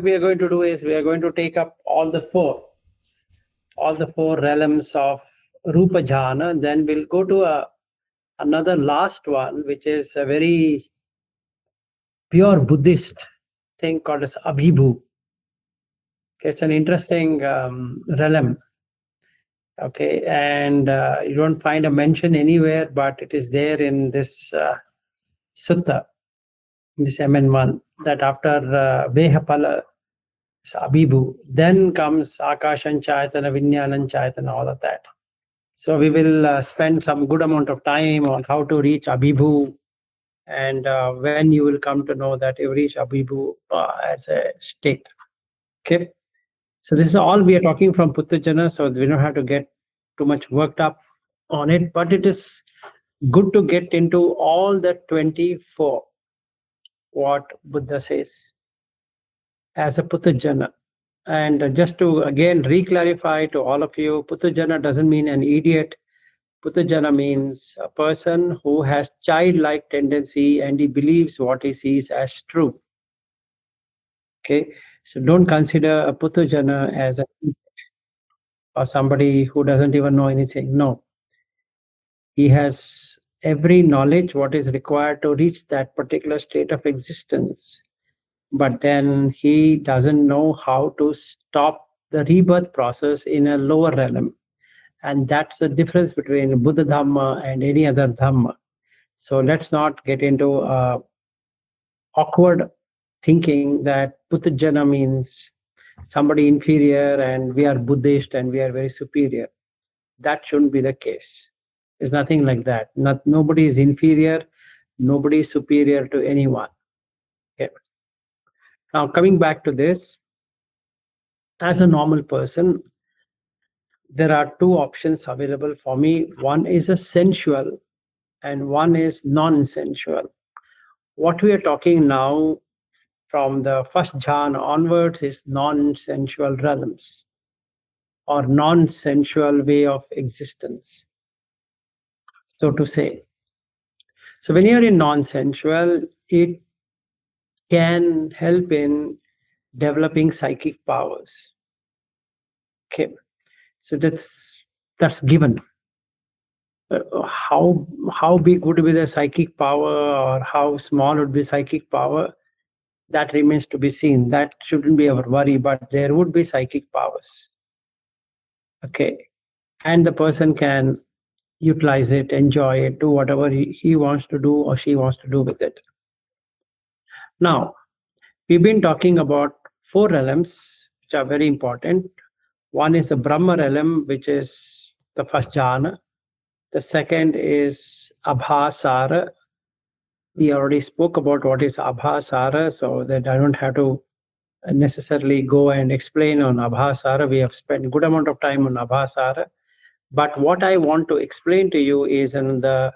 what we are going to do is we are going to take up all the four realms of Rupa Jhana. Then we'll go to another last one, which is a very pure Buddhist thing called as Abhibhu. Okay, it's an interesting realm. Okay, and you don't find a mention anywhere, but it is there in this sutta, this MN1, that after Vehapala, Abhibhu, then comes Akashan Chayatana, Vinyanan Chayatana, all of that. So we will spend some good amount of time on how to reach Abhibhu, and when you will come to know that you reach Abhibhu as a state. Okay. So this is all we are talking from Puthujana, so we don't have to get too much worked up on it, but it is good to get into all the 24, what Buddha says as a Puthujana. And just to again re-clarify to all of you, Puthujana doesn't mean an idiot. Puthujana means a person who has childlike tendency and he believes what he sees as true. Okay, so don't consider a Puthujana as a or somebody who doesn't even know anything. No, he has every knowledge what is required to reach that particular state of existence, but then he doesn't know how to stop the rebirth process in a lower realm. And that's the difference between Buddha Dhamma and any other Dhamma. So let's not get into awkward thinking that Puthujana means somebody inferior and we are Buddhist and we are very superior. That shouldn't be the case. There's nothing like that. Nobody is inferior, nobody is superior to anyone. Okay. Now coming back to this, as a normal person, there are two options available for me. One is a sensual and one is non-sensual. What we are talking now from the first jhana onwards is non-sensual realms or non-sensual way of existence, so to say. So when you're in non-sensual, it can help in developing psychic powers. Okay, so that's given. How big would be the psychic power or how small would be psychic power? That remains to be seen. That shouldn't be our worry, but there would be psychic powers. Okay, and the person can utilize it, enjoy it, do whatever he wants to do or she wants to do with it. Now, we've been talking about four realms which are very important. One is the Brahma realm, which is the first jhana. The second is Abhasara. We already spoke about what is Abhasara, so that I don't have to necessarily go and explain on Abhasara. We have spent a good amount of time on Abhasara. But what I want to explain to you is in the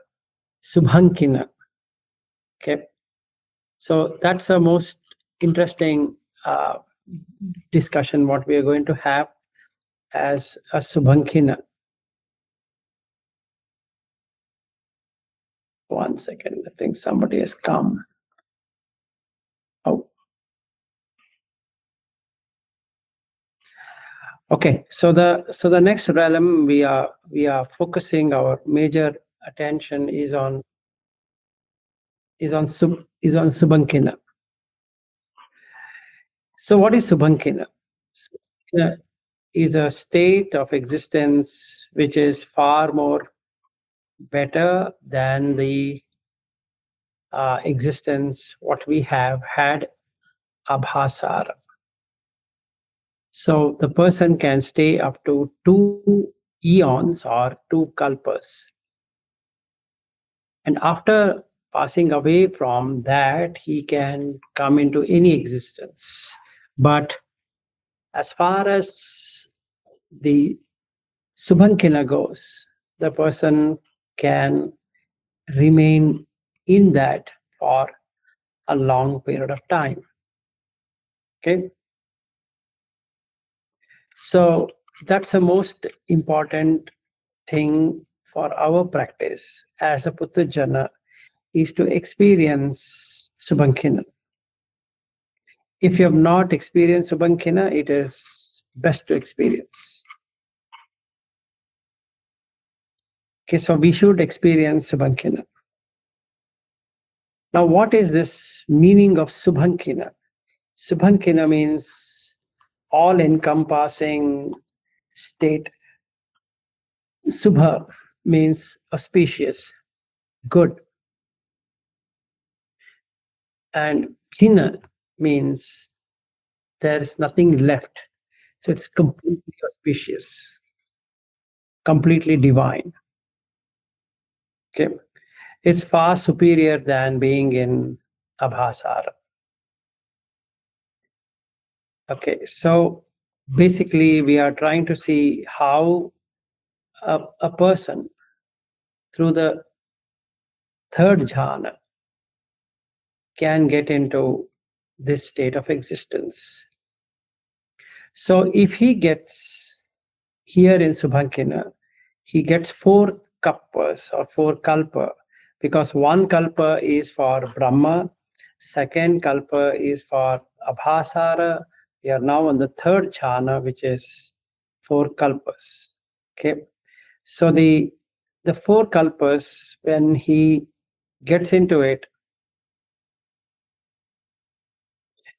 Subhankina. Okay, so that's the most interesting discussion what we are going to have as a Subhankina. One second, I think somebody has come. Oh. Okay, so the next realm we are focusing our major attention is on Subhankina. So what is Subhankina? Subhankina is a state of existence which is far more better than the existence what we have had Abhasara. So the person can stay up to 2 eons or 2 kalpas. And after passing away from that, he can come into any existence. But as far as the Subhankina goes, the person can remain in that for a long period of time. Okay. So that's the most important thing for our practice as a Puthujana is to experience Subhankina. If you have not experienced Subhankina, it is best to experience. Okay, so we should experience Subhankina. Now, what is this meaning of Subhankina? Subhankina means all encompassing state. Subha means auspicious, good. And Hina means there is nothing left. So it's completely auspicious, completely divine. Okay. It's far superior than being in Abhasara. Okay. So basically, we are trying to see how a person through the third jhana can get into this state of existence. So if he gets here in Subhankina, he gets 4 kalpas or 4 kalpa, because one kalpa is for Brahma, second kalpa is for Abhasara. We are now on the third jhana, which is 4 kalpas. Okay, so the 4 kalpas, when he gets into it,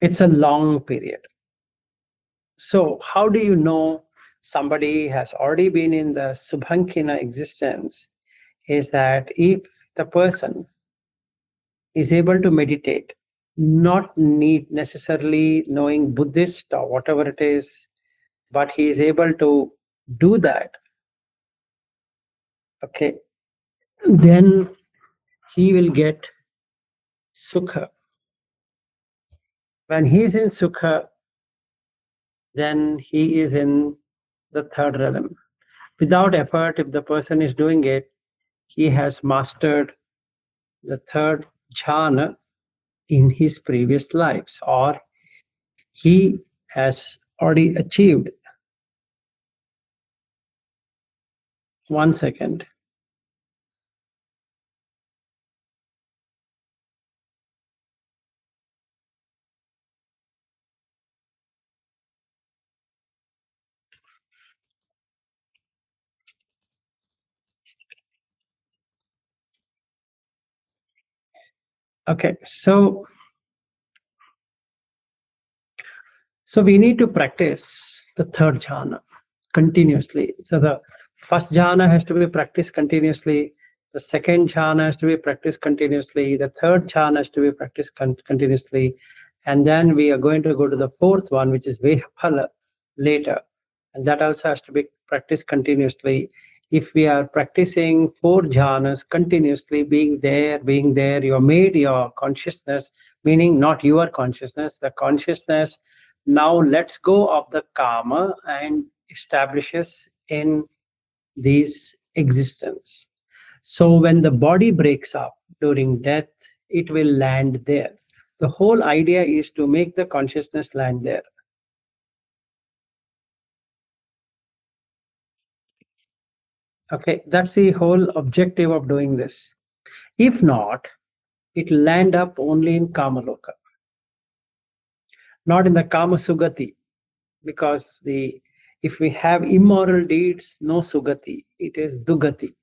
it's a long period. So how do you know somebody has already been in the Subhankina existence? Is that if the person is able to meditate, not need necessarily knowing Buddhist or whatever it is, but he is able to do that, okay, then he will get sukha. When he is in sukha, then he is in the third realm. Without effort, if the person is doing it, he has mastered the third jhana in his previous lives, or he has already achieved. 1 second. Okay, so we need to practice the third jhana continuously. So the first jhana has to be practiced continuously. The second jhana has to be practiced continuously. The third jhana has to be practiced continuously. And then we are going to go to the fourth one, which is Vehaphala later. And that also has to be practiced continuously. If we are practicing 4 jhanas continuously, being there, you have made your consciousness, meaning not your consciousness, the consciousness now lets go of the karma and establishes in this existence. So when the body breaks up during death, it will land there. The whole idea is to make the consciousness land there. Okay, that's the whole objective of doing this. If not, it will land up only in Kamaloka, not in the Kama Sugati, because if we have immoral deeds, no Sugati, it is Dugati.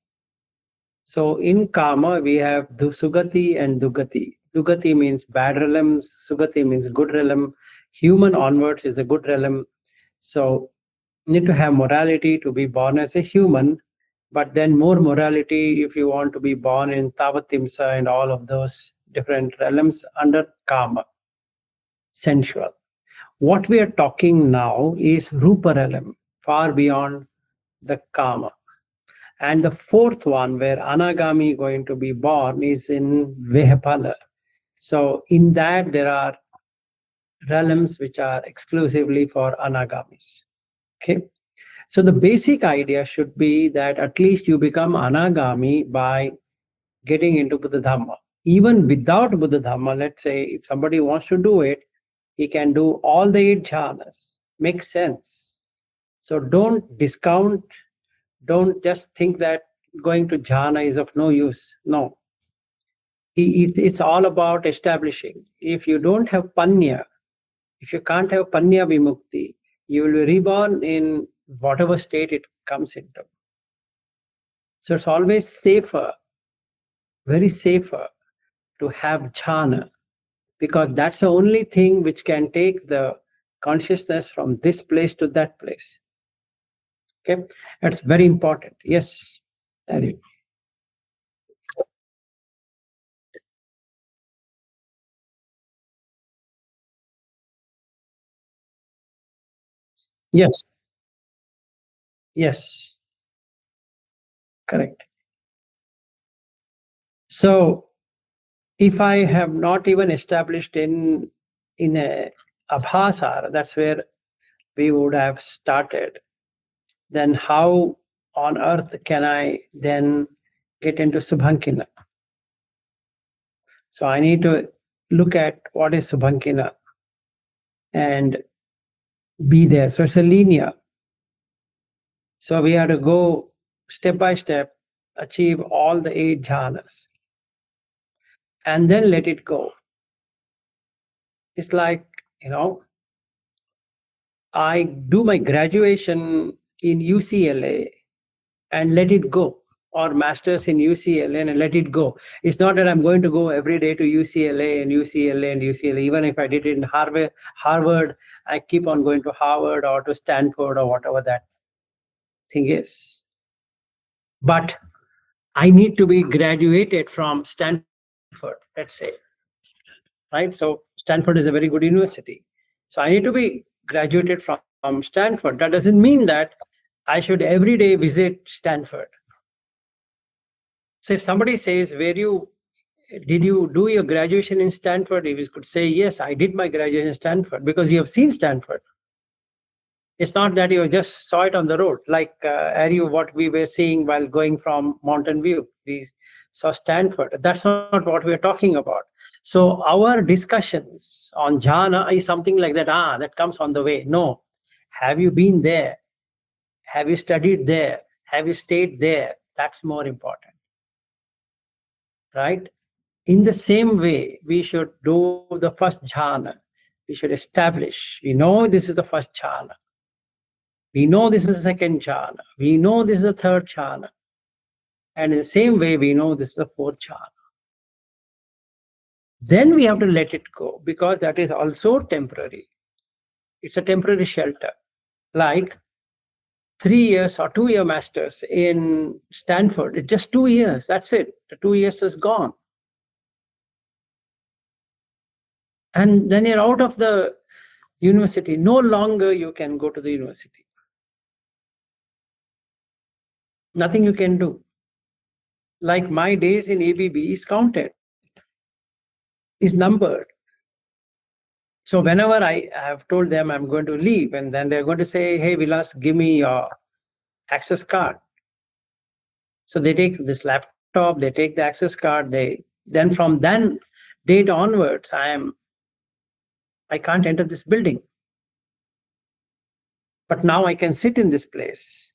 So in Kama, we have Sugati and Dugati. Dugati means bad realms, Sugati means good realm. Human onwards is a good realm. So need to have morality to be born as a human, but then more morality if you want to be born in Tavatimsa and all of those different realms under Kama, sensual. What we are talking now is Rupa realm, far beyond the Kama. And the fourth one, where Anagami going to be born, is in Vehapala. So in that there are realms which are exclusively for Anagamis. Okay. So the basic idea should be that at least you become Anagami by getting into Buddha Dhamma. Even without Buddha Dhamma, let's say if somebody wants to do it, he can do all the 8 jhanas. Makes sense. So don't discount, don't just think that going to jhana is of no use. No. It's all about establishing. If you don't have panya, If you can't have Panya Vimukti, you will be reborn in whatever state it comes into. So it's always safer, very safer, to have jhana, because that's the only thing which can take the consciousness from this place to that place. Okay, that's very important. Yes, Harry. Yes, yes, correct. So if I have not even established in a abhasara, that's where we would have started, then how on earth can I then get into Subhankina? So I need to look at what is Subhankina and be there. So it's a linear. So we have to go step by step, achieve all the 8 jhanas, and then let it go. It's like, I do my graduation in UCLA and let it go, or masters in UCLA and let it go. It's not that I'm going to go every day to UCLA and UCLA and UCLA. Even if I did it in Harvard, I keep on going to Harvard or to Stanford or whatever that thing is. But I need to be graduated from Stanford, let's say, right? So Stanford is a very good university. So I need to be graduated from Stanford. That doesn't mean that I should every day visit Stanford. So if somebody says, did you do your graduation in Stanford? If you could say, yes, I did my graduation in Stanford, because you have seen Stanford. It's not that you just saw it on the road, like what we were seeing while going from Mountain View. We saw Stanford. That's not what we're talking about. So our discussions on jhana is something like that. That comes on the way. No. Have you been there? Have you studied there? Have you stayed there? That's more important. Right? In the same way, we should do the first jhana. We should establish. We know this is the first jhana. We know this is the second jhana. We know this is the third jhana. And in the same way, we know this is the fourth jhana. Then we have to let it go, because that is also temporary. It's a temporary shelter. Like 3 years or 2-year masters in Stanford, it's just 2 years. That's it. The 2 years is gone. And then you're out of the university. No longer you can go to the university. Nothing you can do. Like my days in ABB is counted, is numbered. So whenever I have told them I'm going to leave, and then they're going to say, hey, Vilas, give me your access card. So they take this laptop, they take the access card, then from then date onwards, I can't enter this building. But now I can sit in this place.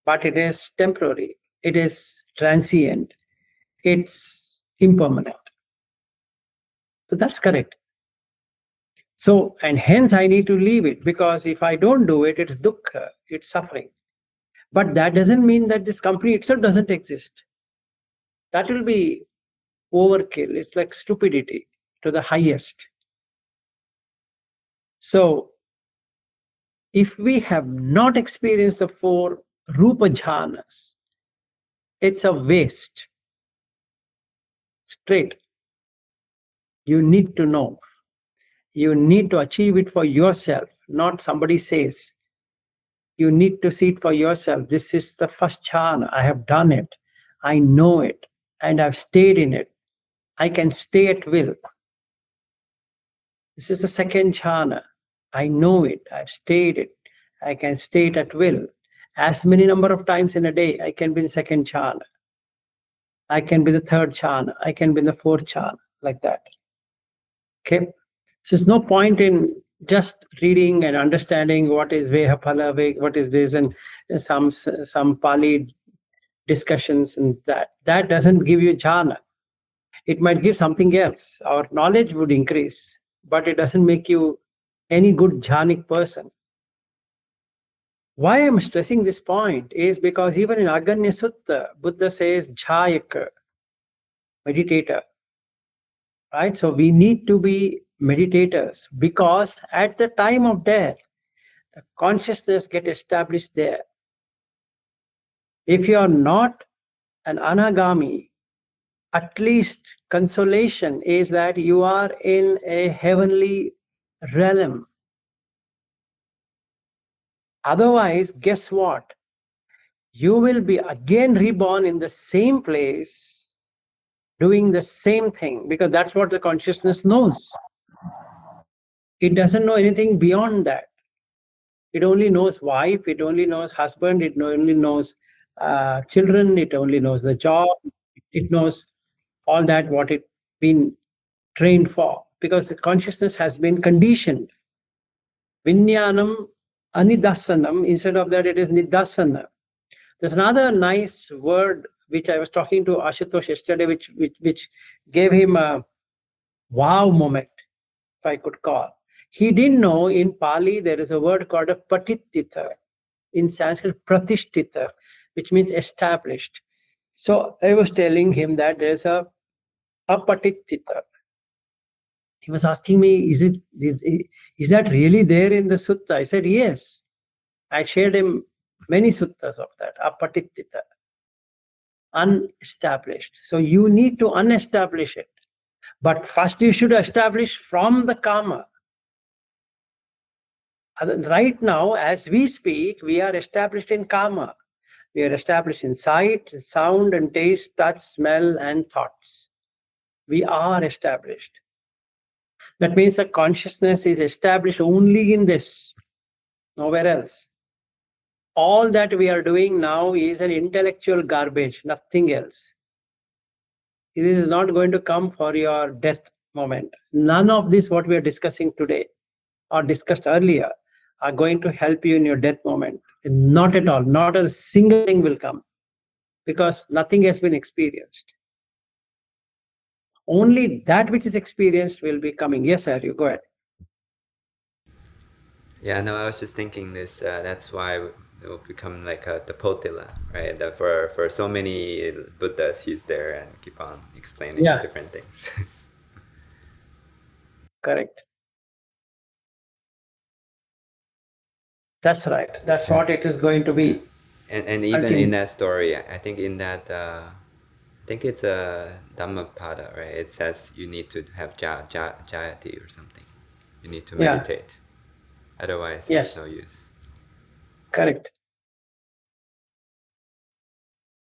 But it is temporary, it is transient, it's impermanent. So that's correct. So, and hence I need to leave it, because if I don't do it, it's dukkha, it's suffering. But that doesn't mean that this company itself doesn't exist. That will be overkill. It's like stupidity to the highest. So, if we have not experienced the 4 rupa jhanas, it's a waste. Straight. You need to know. You need to achieve it for yourself, not somebody says. You need to see it for yourself. This is the first jhana. I have done it. I know it. And I've stayed in it. I can stay at will. This is the second jhana. I know it. I've stayed it. I can stay it at will. As many number of times in a day, I can be in second jhana. I can be the third jhana. I can be in the fourth jhana, like that. Okay? So there's no point in just reading and understanding what is Vehapala, what is this, and some Pali discussions, and that doesn't give you jhana. It might give something else. Our knowledge would increase, but it doesn't make you any good jhanic person. Why I'm stressing this point is because even in Aganya Sutta, Buddha says jhayaka, meditator, right? So we need to be meditators because at the time of death, the consciousness get established there. If you are not an anagami, at least consolation is that you are in a heavenly realm. Otherwise, guess what? You will be again reborn in the same place, doing the same thing, because that's what the consciousness knows. It doesn't know anything beyond that. It only knows wife, it only knows husband, it only knows children, it only knows the job, it knows all that what it been trained for, because the consciousness has been conditioned. Vinyanam anidasanam, instead of that it is nidasana. There's another nice word which I was talking to Ashutosh yesterday, which gave him a wow moment, if I could call. He didn't know in Pali there is a word called a patittita, in Sanskrit pratishtita, which means established. So I was telling him that there's a apatittita. He was asking me, is that really there in the sutta? I said, yes. I shared him many suttas of that, apatittita, unestablished. So you need to unestablish it. But first you should establish from the karma. Right now, as we speak, we are established in karma. We are established in sight, sound, and taste, touch, smell, and thoughts. We are established. That means the consciousness is established only in this, nowhere else. All that we are doing now is an intellectual garbage, nothing else. It is not going to come for your death moment. None of this, what we are discussing today or discussed earlier, are going to help you in your death moment. Not at all. Not a single thing will come because nothing has been experienced. Only that which is experienced will be coming. Yes, sir, you go ahead. Yeah, no, I was just thinking this. That's why it will become like the potila, right? That for so many Buddhas, he's there and keep on explaining Yeah, different things. correct. That's right. That's what it is going to Yeah, be. and even in that story, I think in that I think it's a Dhammapada, right? It says you need to have jayati or something. You need to Yeah. meditate, otherwise it's no Yes. use. Correct.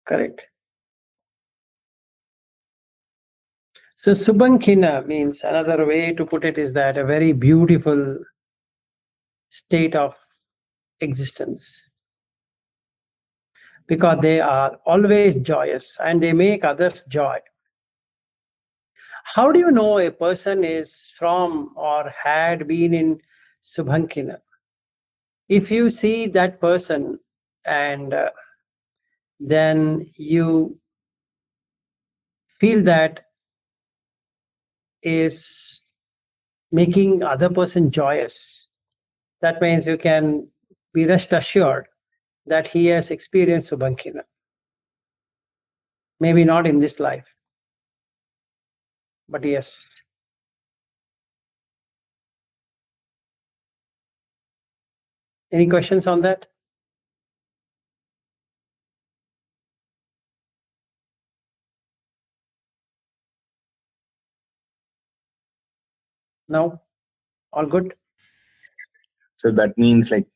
Correct. So Subhankina means, another way to put it is that a very beautiful state of existence, because they are always joyous and they make others joy. How do you know a person is from or had been in Subhankina? If you see that person and then you feel that is making other person joyous, that means you can be rest assured that he has experienced Subhankina. Maybe not in this life, but yes. Any questions on that? No? All good? So that means like,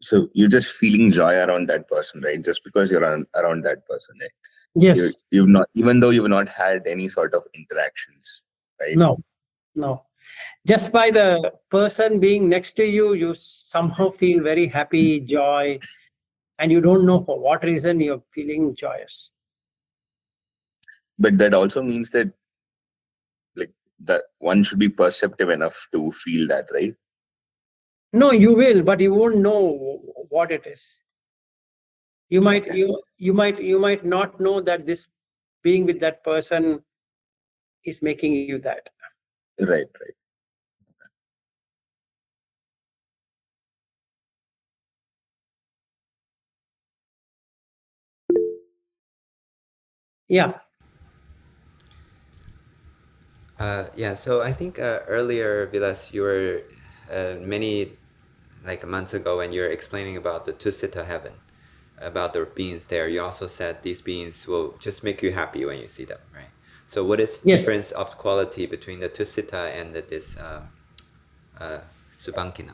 so you're just feeling joy around that person, right? Just because you're around that person, right? Yes. You've not, even though you've not had any sort of interactions, right? No. No. Just by the person being next to you, you somehow feel very happy, joy, and you don't know for what reason you're feeling joyous. But that also means that like that one should be perceptive enough to feel that, right? No, you will, but you won't know what it is. You might Okay. you might not know that this being with that person is making you that. Right, right. Yeah. Yeah, so I think earlier, Vilas, you were many like months ago when you were explaining about the Tusita heaven, about the beings there. You also said these beings will just make you happy when you see them, right? So what is the Yes. difference of quality between the Tusita and this Subhankina?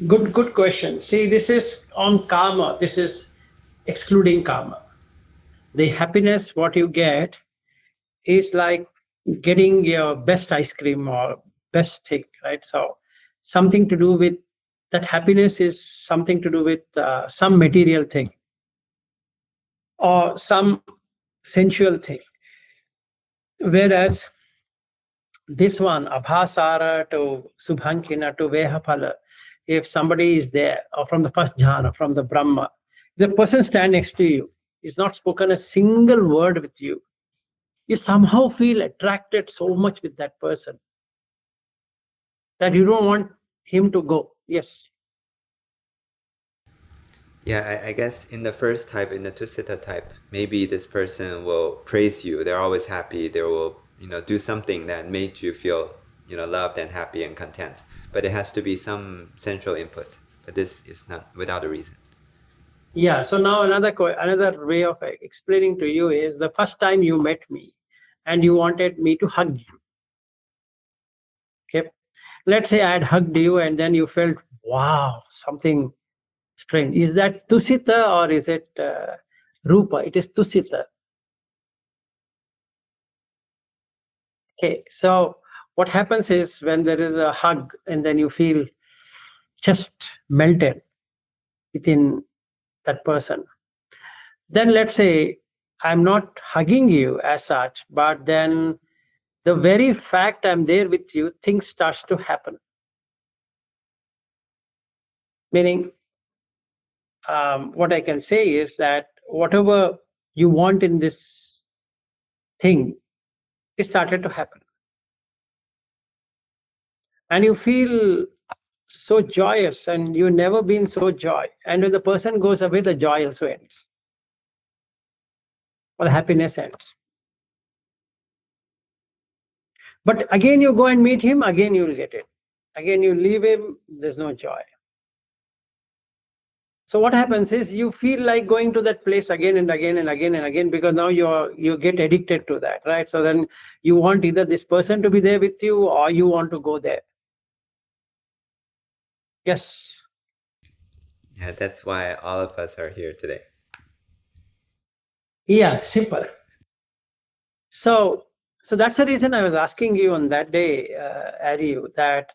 Good question. See, this is on karma. This is excluding karma. The happiness what you get is like getting your best ice cream or best thing, right? So something to do with that happiness is something to do with some material thing or some sensual thing. Whereas this one, Abhasara to Subhankina to Vehapala, if somebody is there, or from the first jhana, from the Brahma, the person stand next to you, is not spoken a single word with you. You somehow feel attracted so much with that person that you don't want him to go. Yes. Yeah, I guess in the first type, in the Tusita type, maybe this person will praise you. They're always happy. They will, do something that made you feel, loved and happy and content. But it has to be some central input. But this is not without a reason. Yeah. So now another way of explaining to you is the first time you met me, and you wanted me to hug you. Okay. Let's say I had hugged you, and then you felt, wow, something strange. Is that Tusita or is it Rupa? It is Tusita. Okay. So what happens is when there is a hug, and then you feel just melted within that person. Then let's say I'm not hugging you as such, but then the very fact I'm there with you, things starts to happen. Meaning, what I can say is that whatever you want in this thing, it started to happen. And you feel so joyous, and you've never been so joy. And when the person goes away, the joy also ends. Or the happiness ends. But again, you go and meet him, again you will get it. Again, you leave him, there's no joy. So what happens is you feel like going to that place again and again and again and again, because now you get addicted to that, right? So then you want either this person to be there with you or you want to go there. Yes. Yeah, that's why all of us are here today. Yeah, simple. So that's the reason I was asking you on that day, Ariu, that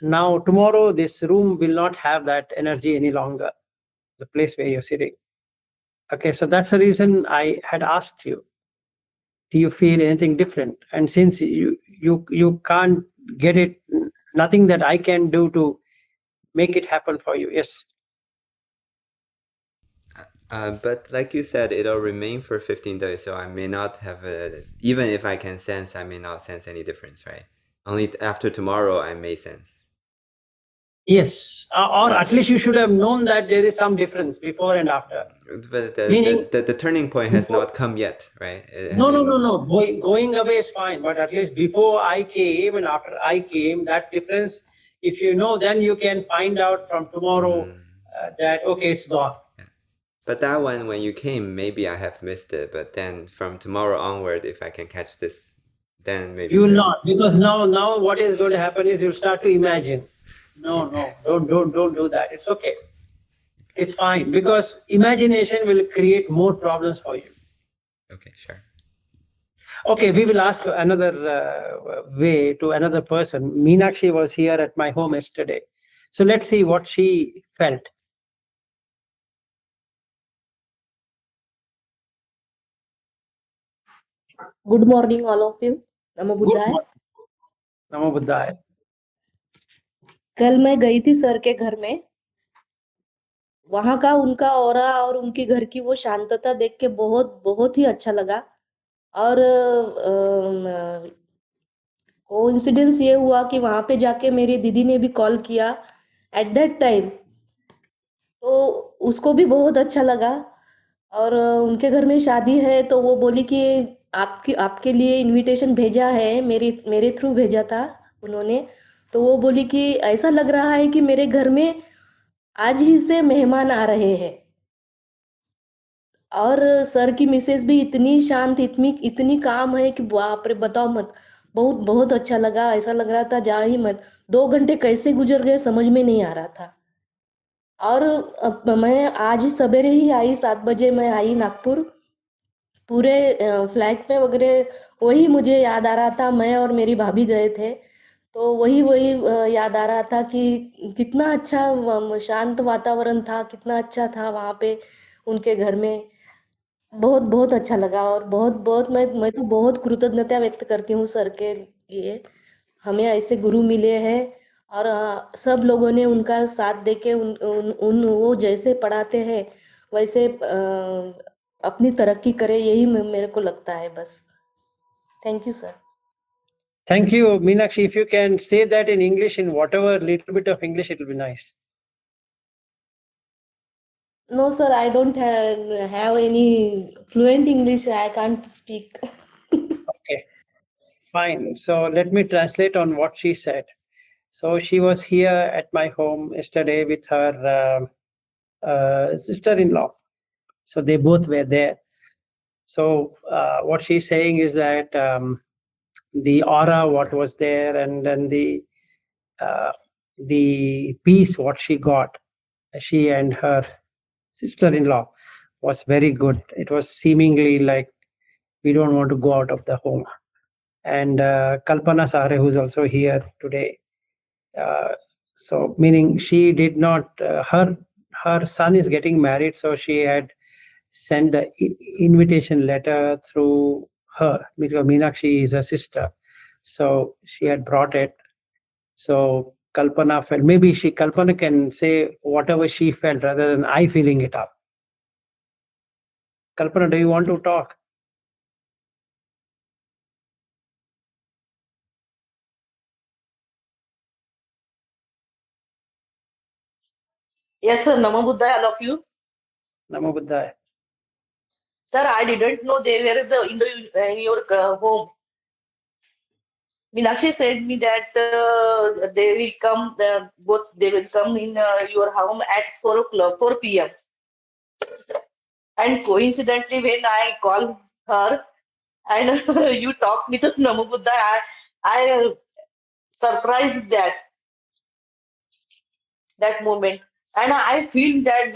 now tomorrow this room will not have that energy any longer, the place where you're sitting. Okay, so that's the reason I had asked you, do you feel anything different? And since you can't get it, nothing that I can do to make it happen for you. Yes. But like you said, it'll remain for 15 days, so I may not have even if I can sense, I may not sense any difference, right? Only after tomorrow I may sense. Yes, or at least you should have known that there is some difference before and after. But Meaning, the turning point has not come yet, right? No. Going away is fine, but at least before I came and after I came, that difference, if you know, then you can find out from tomorrow that, okay, it's gone. Yeah. But that one, when you came, maybe I have missed it. But then from tomorrow onward, if I can catch this, then maybe You will not, because now what is going to happen is you'll start to imagine. No, don't do that. It's okay. It's fine, because imagination will create more problems for you. Okay, sure. Okay, we will ask another way to another person. Meenakshi was here at my home yesterday. So let's see what she felt. Good morning, all of you. Namo Good Buddhaya. morning. Namo Buddhaya. कल मैं गई थी sir के घर में. वहां का उनका ऑरा और उनके घर की वो शांतता देख के बहुत बहुत ही अच्छा लगा. और कोइंसिडेंस ये हुआ कि वहां पे जाके मेरी दीदी ने भी कॉल किया एट दैट टाइम, तो उसको भी बहुत अच्छा लगा. और उनके घर में शादी है, तो वो बोली कि आपके लिए इनविटेशन भेजा है, मेरे थ्रू भेजा था उन्होंने। तो वो बोली कि ऐसा लग रहा है कि मेरे घर में आज ही से मेहमान आ रहे हैं। और सर की मिसेज भी इतनी शांत, इतनी इतनी काम है कि बाप रे, बताओ मत। बहुत बहुत अच्छा लगा, ऐसा लग रहा था जा ही मत। 2 घंटे कैसे गुजर गए समझ में नहीं आ रहा था। और मैं आज सवेरे ही आई, 7 बजे मैं आई नागपुर। पूरे फ्लैट में वगैरह वही मुझे याद आ रहा था, मैं और मेरी भाभी गए थे। तो वही वही याद आ रहा था कि कितना अच्छा शांत वातावरण था, कितना अच्छा था वहाँ पे उनके घर में। बहुत बहुत अच्छा लगा। और बहुत बहुत मैं तो बहुत कृतज्ञता व्यक्त करती हूँ सर के लिए। हमें ऐसे गुरु मिले हैं। और सब लोगों ने उनका साथ देके वो जैसे पढ़ाते हैं वैसे अपनी तरक्की करे, यही मेरे को लगता है बस। Thank you sir. Thank you, Meenakshi. If you can say that in English, in whatever little bit of English, it will be nice. No sir, I don't have any fluent English. I can't speak. Okay, fine. So let me translate on what she said. So she was here at my home yesterday with her sister-in-law. So they both were there. So what she's saying is that the aura, what was there, and then the peace, what she got, she and her sister-in-law, was very good. It was seemingly like we don't want to go out of the home. And Kalpana Sahare, who's also here today. So meaning she did not, her son is getting married, so she had sent the invitation letter through her, because Meenakshi is a sister. So she had brought it. So Kalpana felt, maybe Kalpana can say whatever she felt rather than I feeling it up. Kalpana, do you want to talk? Yes, sir. Namo Buddhaya, all of you. Namo Buddhaya. Sir, I didn't know they were in your home. Meenakshi said me that they will come, both they will come in your home at 4 o'clock, 4 p.m. And coincidentally, when I called her and you talked with Namo Buddhaya, I surprised that moment. And I feel that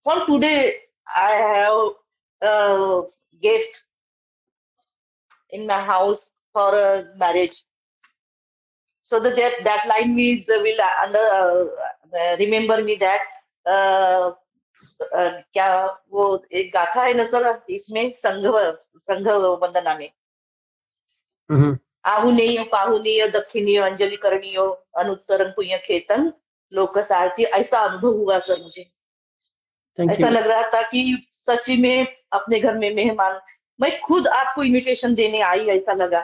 for today, I have a guest in my house for a marriage. So that line will remember me that uh, क्या वो एक गाथा है ना sir इसमें संघ वंदना में आहुनेय पाहुनेय दक्षिणीय अंजलि करणीय अनुत्तरम पुण्य खेतन लोक सारथी, ऐसा अनुभव हुआ सर मुझे। Thank ऐसा you. लग रहा था कि सच में अपने घर में मेहमान, मैं खुद आपको इनविटेशन देने आई, ऐसा लगा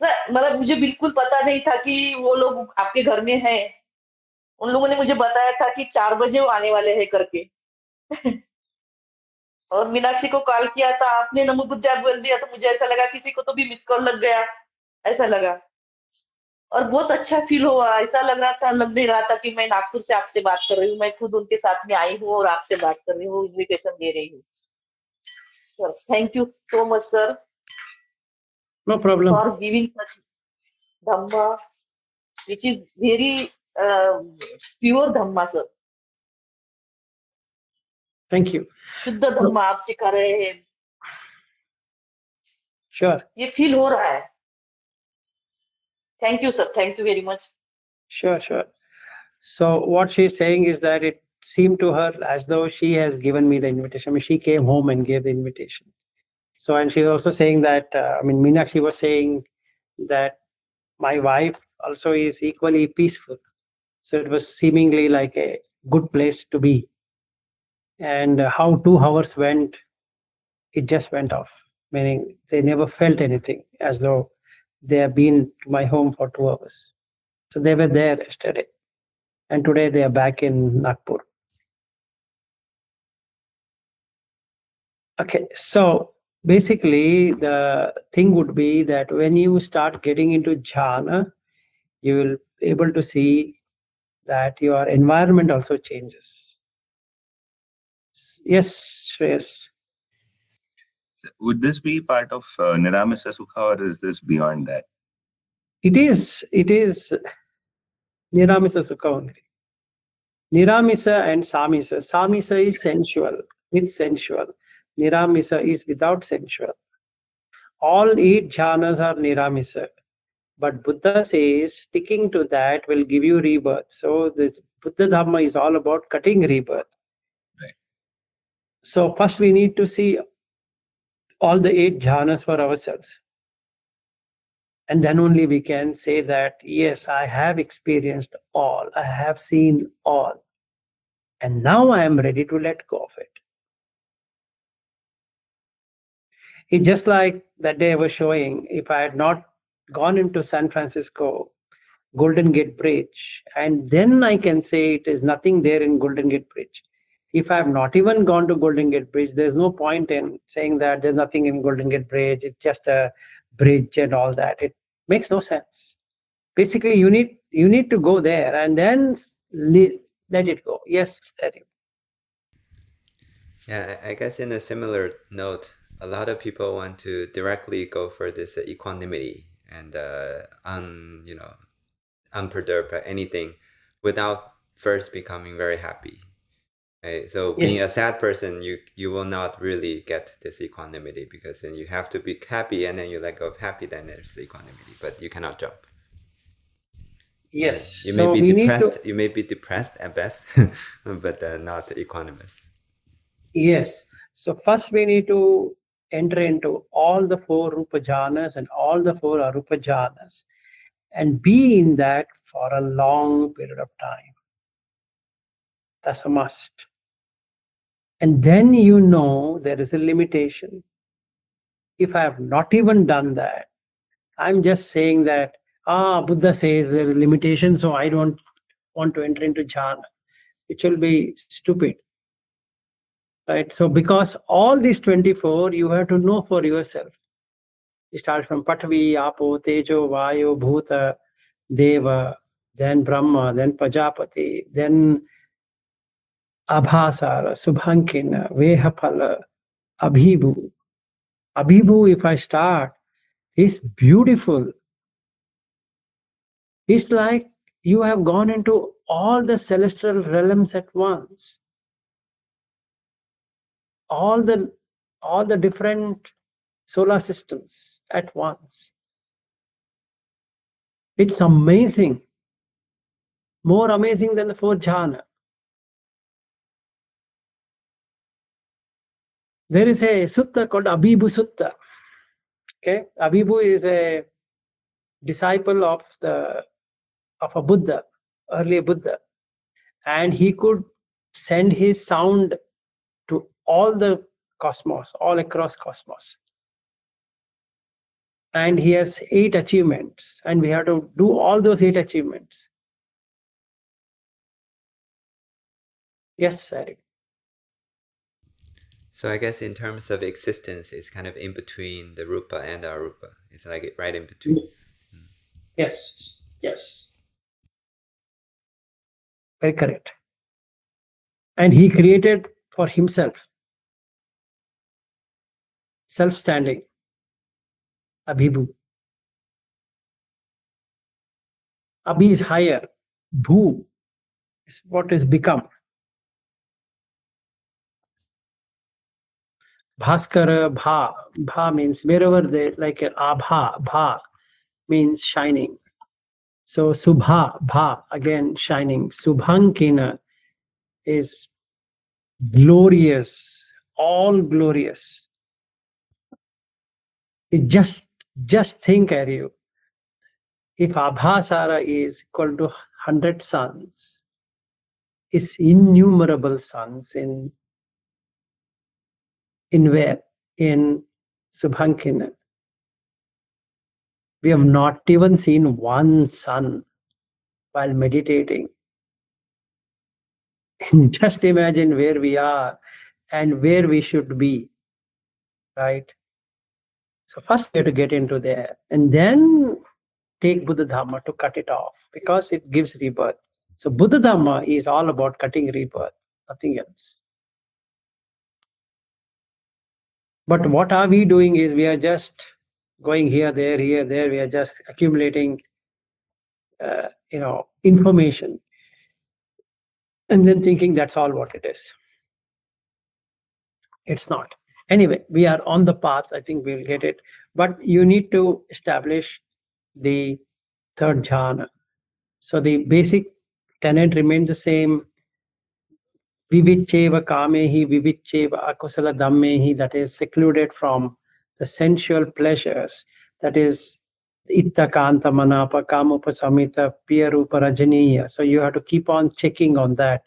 सर। मतलब मुझे बिल्कुल पता नहीं था कि वो लोग आपके घर में हैं। उन लोगों ने मुझे बताया था कि 4 बजे वो आने वाले हैं करके। और मीनाक्षी को कॉल किया था, आपने नमो बुद्धिया बोल दिया, तो मुझे ऐसा लगा किसी को तो भी मिस कॉल लग गया, ऐसा लगा। और बहुत अच्छा फील हुआ, ऐसा लग नहीं रहा था कि मैं नागपुर से आपसे बात कर रही हूँ, मैं खुद उनके साथ में आई हूँ और आपसे बात कर रही हूँ, इन्विटेशन दे रही हूँ। Sir thank you so much sir, No problem. For giving such Dhamma which is very pure Dhamma sir. Thank you. शुद्ध धम्मा आप सिखा रहे हैं, Sure. ये फील हो रहा है। Thank you sir, thank you very much. Sure, sure. So what she's saying is that it seemed to her as though she has given me the invitation. I mean, she came home and gave the invitation. So, and she's also saying that, Meenakshi was saying that my wife also is equally peaceful. So it was seemingly like a good place to be. And how 2 hours went, it just went off, meaning they never felt anything as though they have been to my home for 2 hours. So they were there yesterday. And today they are back in Nagpur. Okay, so basically the thing would be that when you start getting into jhana, you will be able to see that your environment also changes. Yes, Shreyas. Would this be part of Niramisa Sukha, or is this beyond that? It is Niramisa Sukha only. Niramisa and Samisa. Samisa is sensual, with sensual. Niramisa is without sensual. All 8 jhanas are Niramisa. But Buddha says sticking to that will give you rebirth. So this Buddha Dhamma is all about cutting rebirth. Right. So first we need to see all the 8 jhanas for ourselves. And then only we can say that, yes, I have experienced all. I have seen all. And now I am ready to let go of it. It's just like that day I was showing, if I had not gone into San Francisco, Golden Gate Bridge, and then I can say it is nothing there in Golden Gate Bridge. If I have not even gone to Golden Gate Bridge, there's no point in saying that there's nothing in Golden Gate Bridge, it's just a bridge and all that. It makes no sense. Basically, you need to go there and then let it go. Yes, let it. Yeah, I guess in a similar note, a lot of people want to directly go for this equanimity and unperturbed by anything without first becoming very happy. Right? So being a Yes. sad person, you will not really get this equanimity, because then you have to be happy and then you let go of happy, then there's the equanimity, but you cannot jump. Yes. You So may be we need depressed. to. You may be depressed at best, but not equanimous. Yes. So first we need to enter into all the 4 Rupa jhanas and all the 4 Arupa jhanas and be in that for a long period of time. That's a must. And then you know there is a limitation. If I have not even done that, I'm just saying that, Buddha says there is limitation, so I don't want to enter into jhana, which will be stupid. Right? So because all these 24, you have to know for yourself. You start from Patvi, Apo, Tejo, Vayu, Bhuta, Deva, then Brahma, then Pajapati, then Abhasara, Subhankina, Vehapala, Abhibhu. Abhibhu, if I start, is beautiful. It's like you have gone into all the celestial realms at once. All the different solar systems at once. It's amazing. More amazing than the 4 jhana. There is a sutta called Abhibhu Sutta. Okay, Abhibhu is a disciple of a Buddha, early Buddha, and he could send his sound to all the cosmos, all across cosmos. And he has 8 achievements, and we have to do all those 8 achievements. Yes, Eric. So I guess in terms of existence, it's kind of in between the rupa and the arupa. It's like right in between. Yes. Yes. Yes. Very correct. And he created for himself, self-standing, Abhibhu. Abhi is higher. Bhu is what is become. Bhaskara, Bha. Bha means wherever they, like an Abha, Bha means shining. So Subha, Bha, again shining. Subhankina is glorious, all glorious. It just think, Aryu, if Abhasara is equal to 100 suns, is innumerable suns in where? In Subhankina. We have not even seen one sun while meditating. Just imagine where we are and where we should be. right? So first we have to get into there, and then take Buddha Dhamma to cut it off, because it gives rebirth. So Buddha Dhamma is all about cutting rebirth, nothing else. But what are we doing is we are just going here, there, we are just accumulating, information, and then thinking that's all what it is. It's not. Anyway, we are on the path. I think we'll get it. But you need to establish the third jhana. So the basic tenet remains the same. Vivicheva kamehi, vivicheva akusala dhammehi, that is secluded from the sensual pleasures. That is itta kanta manapa kamupasamita piyarupa rajaniya. So you have to keep on checking on that,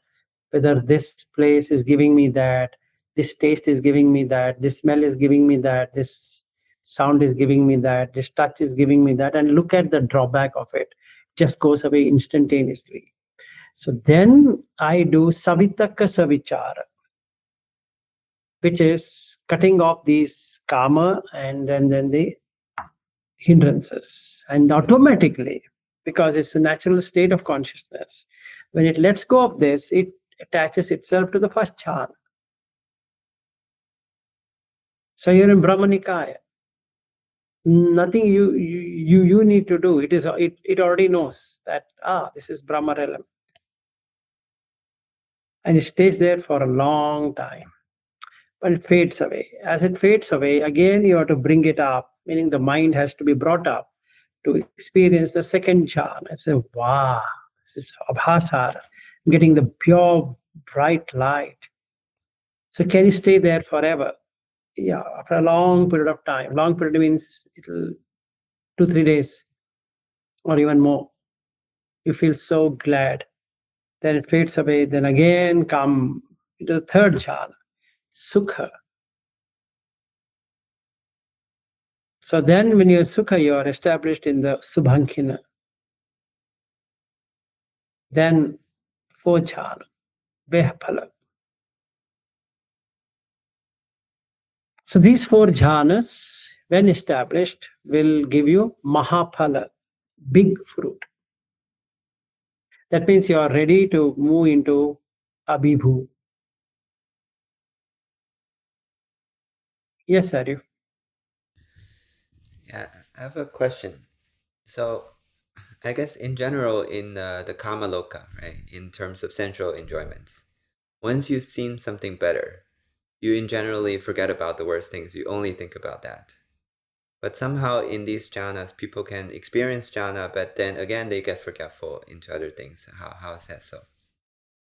whether this place is giving me that, this taste is giving me that, this smell is giving me that, this sound is giving me that, this touch is giving me that, and look at the drawback of it. It just goes away instantaneously. So then I do savitaka savichara, which is cutting off these karma and then the hindrances. And automatically, because it's a natural state of consciousness, when it lets go of this, it attaches itself to the first jhana. So you're in Brahmanikaya. Nothing you need to do. It already knows that this is Brahma realm. And it stays there for a long time. But it fades away. As it fades away, again you have to bring it up, meaning the mind has to be brought up to experience the second jhana. I say, wow, this is abhasara, getting the pure, bright light. So can you stay there forever? Yeah, after a long period of time. Long period means it'll 2-3 days or even more. You feel so glad. Then it fades away. Then again come into the third jhana, sukha. So then when you're sukha, you are established in the Subhankina. Then fourth jhana, vehapala. So these 4 jhanas, when established, will give you mahapala, big fruit. That means you are ready to move into abhibhu. Yes, Arif. Yeah, I have a question. So, I guess in general, in the kama loka, right, in terms of sensual enjoyments, once you've seen something better, you in generally forget about the worst things. You only think about that. But somehow in these jhanas, people can experience jhana, but then again they get forgetful into other things. How is that so?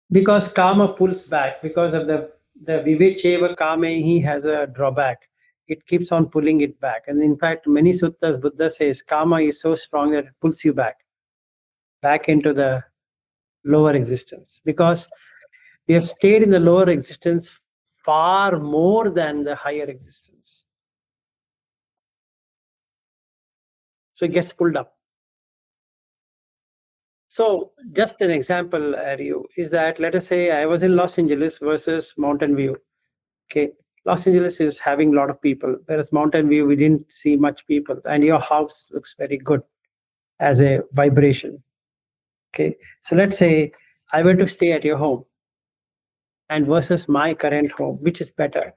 Because karma pulls back, because of the vivecheva kame, he has a drawback. It keeps on pulling it back. And in fact, many suttas, Buddha says karma is so strong that it pulls you back into the lower existence. Because we have stayed in the lower existence far more than the higher existence. So it gets pulled up. So just an example, Ariu, is that let us say I was in Los Angeles versus Mountain View. Okay, Los Angeles is having a lot of people, whereas Mountain View, we didn't see much people. And your house looks very good as a vibration. Okay, so let's say I were to stay at your home and versus my current home, which is better?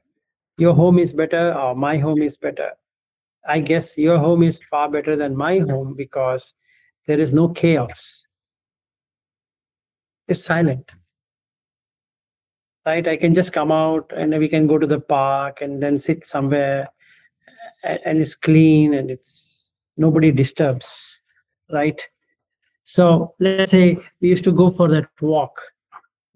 Your home is better or my home is better? I guess your home is far better than my home because there is no chaos. It's silent. Right? I can just come out and we can go to the park and then sit somewhere and it's clean and it's nobody disturbs. Right? So let's say we used to go for that walk.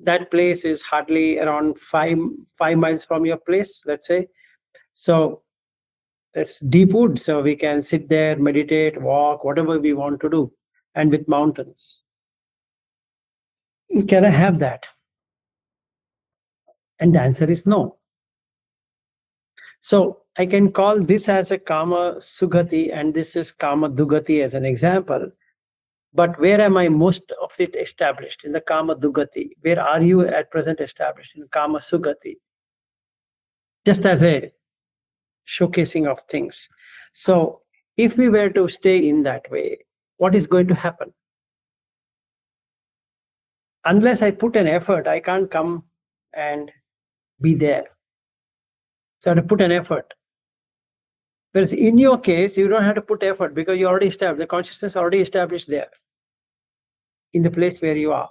That place is hardly around 5 miles from your place, let's say. So it's deep wood, so we can sit there, meditate, walk, whatever we want to do, and with mountains. Can I have that? And the answer is no. So I can call this as a kama sugati and this is kama dugati as an example. But where am I most of it established? In the kama dugati. Where are you at present established? In kama sugati. Just as a showcasing of things. So if we were to stay in that way, what is going to happen? Unless I put an effort, I can't come and be there. So I have to put an effort. Whereas in your case, you don't have to put effort because you already established, the consciousness already established there in the place where you are.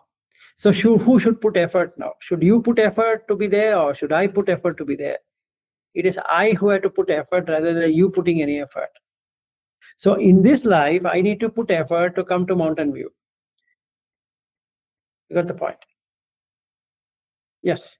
So who should put effort now? Should you put effort to be there, or should I put effort to be there? It is I who have to put effort rather than you putting any effort. So in this life, I need to put effort to come to Mountain View. You got the point? Yes.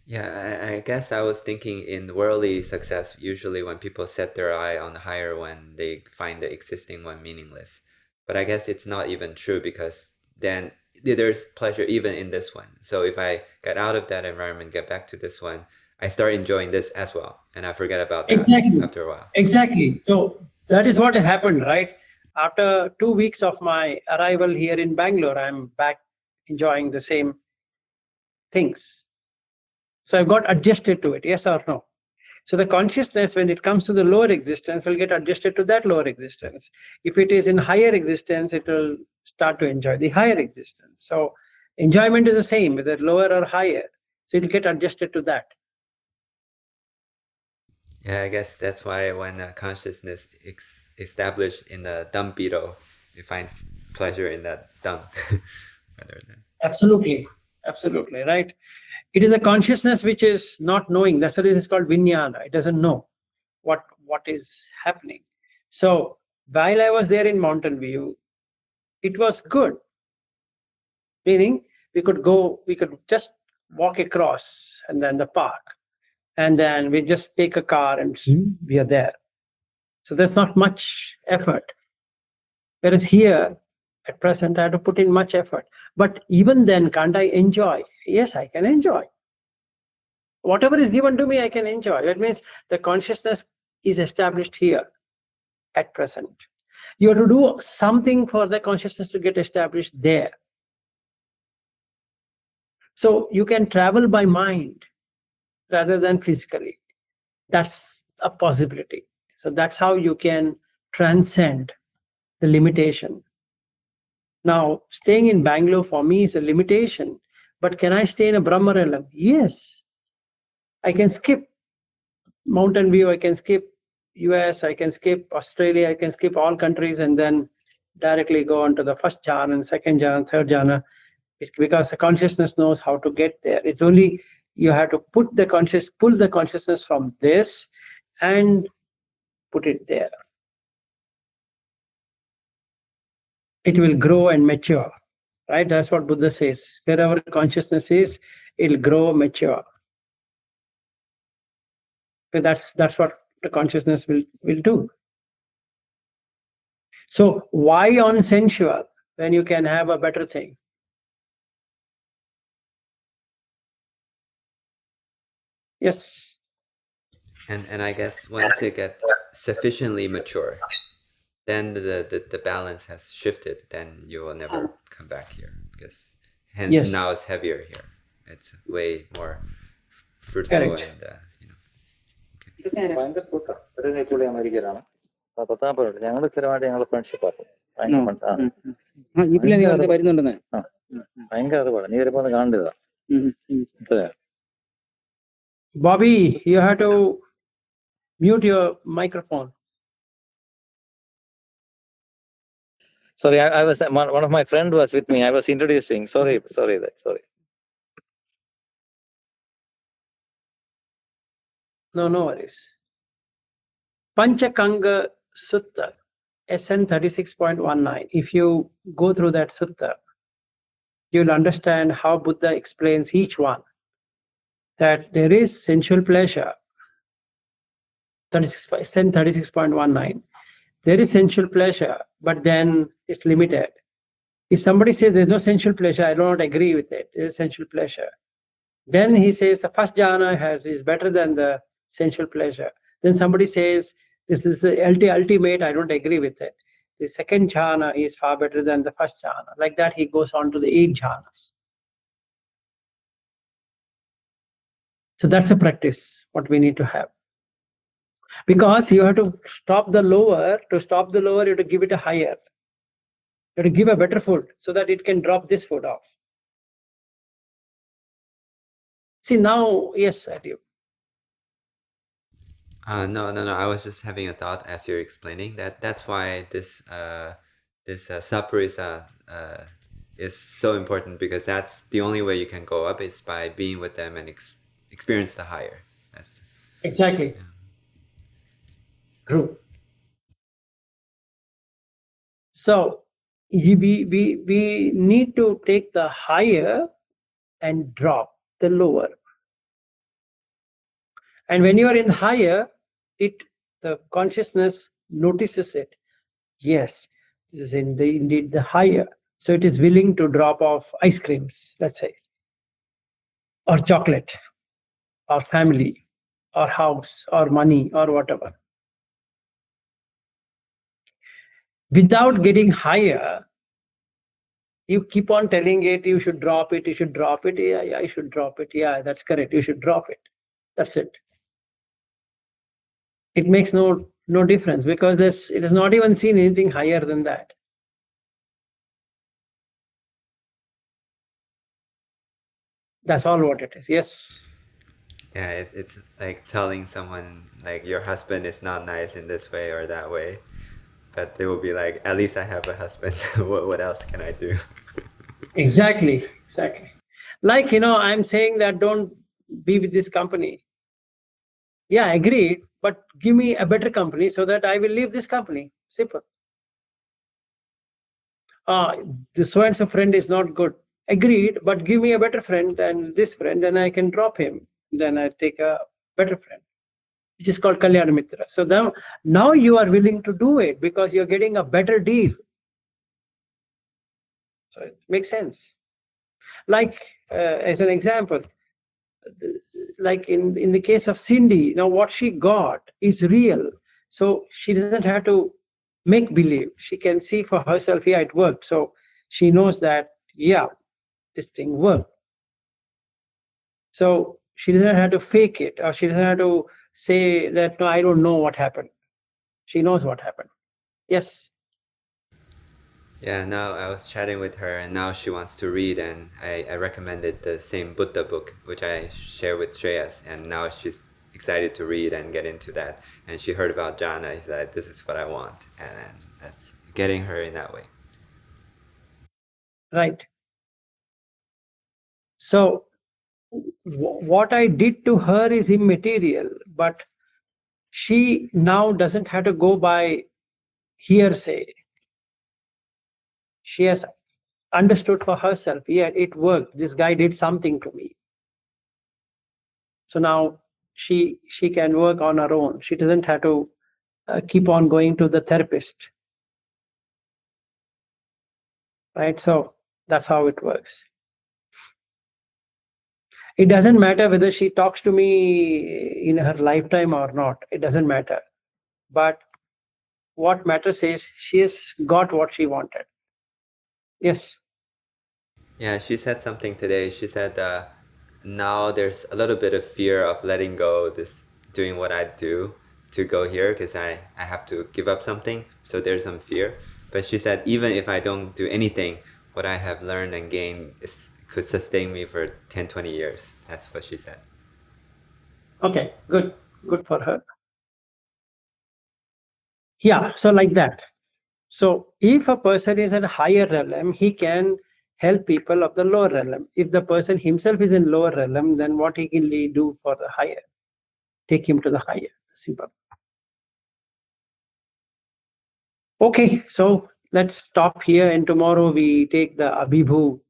Yeah, I guess I was thinking in worldly success, usually when people set their eye on the higher one, they find the existing one meaningless. But I guess it's not even true, because then there's pleasure even in this one. So if I get out of that environment, get back to this one, I start enjoying this as well, and I forget about that after a while. Exactly. So that is what happened, right? After 2 weeks of my arrival here in Bangalore, I'm back enjoying the same things. So I've got adjusted to it, yes or no? So the consciousness, when it comes to the lower existence, will get adjusted to that lower existence. If it is in higher existence, it will start to enjoy the higher existence. So enjoyment is the same, whether lower or higher. So it will get adjusted to that. Yeah, I guess that's why when consciousness established in the dung beetle, it finds pleasure in that dung. Absolutely, absolutely, right? It is a consciousness which is not knowing. That's the reason it's called vinyana. It doesn't know what is happening. So while I was there in Mountain View, it was good. Meaning we could just walk across and then the park. And then we just take a car and we are there. So there's not much effort. Whereas here, at present, I have to put in much effort. But even then, can't I enjoy? Yes, I can enjoy. Whatever is given to me, I can enjoy. That means the consciousness is established here at present. You have to do something for the consciousness to get established there. So you can travel by mind rather than physically. That's a possibility. So that's how you can transcend the limitation. Now, staying in Bangalore for me is a limitation, but can I stay in a Brahma realm? Yes. I can skip Mountain View, I can skip US, I can skip Australia, I can skip all countries and then directly go on to the first jhana and second jhana, third jhana. It's because the consciousness knows how to get there. It's only you have to pull the consciousness from this and put it there. It will grow and mature, right? That's what Buddha says. Wherever consciousness is, it'll grow, mature. So that's what the consciousness will do. So why on sensual when you can have a better thing? Yes. And I guess once you get sufficiently mature, then the balance has shifted. Then you will never come back here, because hence now it's heavier here. It's way more fruitful. Correct. And ഞങ്ങള് സ്ഥിരമായിട്ട് ഞങ്ങള് friendship ആക്കും. ഭയങ്കര അറിവാണ്. നീ വരുമ്പോ ഒന്ന് കാണേണ്ടതാ. Bobby, you have to mute your microphone. Sorry, I was one of my friend was with me. I was introducing. Sorry. No worries. Panchakanga Sutta, SN 36.19. If you go through that sutta, you'll understand how Buddha explains each one. That there is sensual pleasure. SN 36.19. There is sensual pleasure, but then it's limited. If somebody says there's no sensual pleasure, I don't agree with it. There's sensual pleasure. Then he says the first jhana is better than the sensual pleasure. Then somebody says this is the ultimate, I don't agree with it. The second jhana is far better than the first jhana. Like that, he goes on to the 8 jhanas. So that's a practice, what we need to have. Because you have to stop the lower. To stop the lower, you have to give it a higher. You have to give a better food so that it can drop this food off. See now, yes, I do. No. I was just having a thought as you're explaining that. That's why this saparisa is so important, because that's the only way you can go up is by being with them and experience the higher. That's Exactly. Yeah. True. So we need to take the higher and drop the lower. And when you are in higher, the consciousness notices it. Yes, this is indeed the higher. So it is willing to drop off ice creams, let's say, or chocolate, or family, or house, or money, or whatever. Without getting higher, you keep on telling it, you should drop it, you should drop it. Yeah, I should drop it. Yeah, that's correct. You should drop it. That's it. It makes no difference, because it has not even seen anything higher than that. That's all what it is. Yes. Yeah, it's like telling someone like your husband is not nice in this way or that way, but they will be like, at least I have a husband. What else can I do? Exactly. Like, I'm saying that don't be with this company. Yeah, agreed, but give me a better company so that I will leave this company. Simple. The so-and-so friend is not good. Agreed, but give me a better friend than this friend, then I can drop him. Then I take a better friend, which is called Kalyana Mitra. So now you are willing to do it because you're getting a better deal. So it makes sense. Like, as an example, like in the case of Cindy, now what she got is real. So she doesn't have to make believe. She can see for herself, yeah, it worked. So she knows that, yeah, this thing worked. So she doesn't have to fake it, or she doesn't have to say that, no, I don't know what happened. She knows what happened. Yes. Yeah, now I was chatting with her, and now she wants to read, and I recommended the same Buddha book, which I share with Shreyas, and now she's excited to read and get into that. And she heard about jhana. She said, this is what I want, and that's getting her in that way. Right. So what I did to her is immaterial, but she now doesn't have to go by hearsay. She has understood for herself, yeah, it worked. This guy did something to me. So now she can work on her own. She doesn't have to keep on going to the therapist. Right? So that's how it works. It doesn't matter whether she talks to me in her lifetime or not. It doesn't matter. But what matters is she has got what she wanted. Yes. Yeah, she said something today. She said now there's a little bit of fear of letting go, doing what I do to go here, because I have to give up something. So there's some fear. But she said even if I don't do anything, what I have learned and gained could sustain me for 10, 20 years. That's what she said. Okay, good for her. Yeah, so like that. So if a person is in a higher realm, he can help people of the lower realm. If the person himself is in lower realm, then what he can do for the higher? Take him to the higher. Simple. Okay, so let's stop here, and tomorrow we take the Abhibhu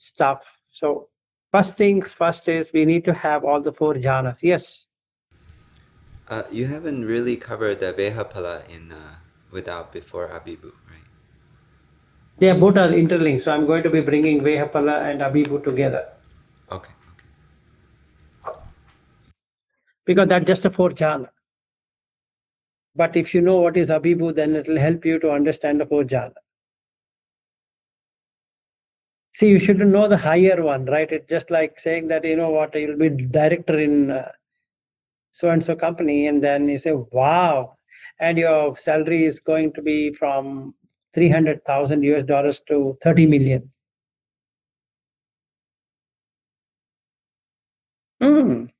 stuff. So first things first is we need to have all the 4 jhanas. Yes. You haven't really covered the Vehapala in without before Abhibhu, right? They both are interlinked. So I'm going to be bringing Vehapala and Abhibhu together. Okay. Because that's just a 4 jhana. But if you know what is Abhibhu, then it will help you to understand the 4 jhana. See, you should know the higher one, right? It's just like saying that, you know what, you'll be director in so and so company, and then you say, wow, and your salary is going to be from $300,000 to 30 million.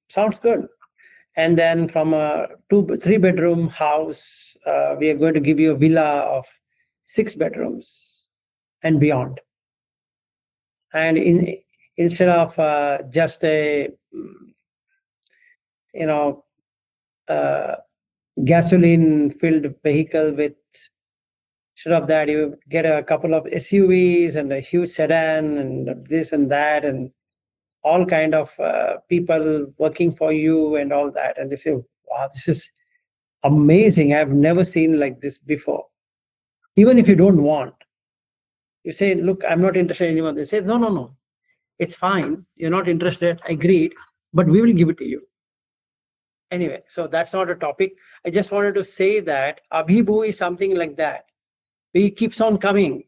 Sounds good. And then from a 3-bedroom house, we are going to give you a villa of 6 bedrooms and beyond. And instead of just a gasoline-filled vehicle with, instead of that, you get a couple of SUVs and a huge sedan and this and that, and all kind of people working for you and all that. And they say, wow, this is amazing. I've never seen like this before. Even if you don't want, you say, look, I'm not interested anymore. They say, no, it's fine. You're not interested. Agreed, but we will give it to you. Anyway, so that's not a topic. I just wanted to say that Abhibhu is something like that. He keeps on coming.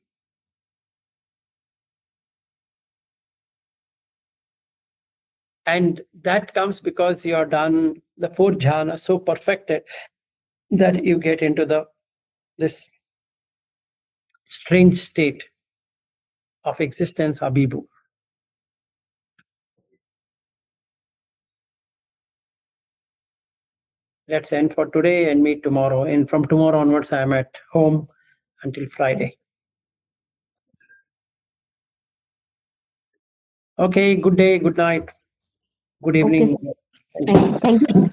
And that comes because you're done the 4 jhana so perfected that you get into this strange state of existence, Abhibhu. Let's end for today and meet tomorrow. And from tomorrow onwards, I'm at home until Friday. Okay, good day, good night, good evening. Okay, thank you.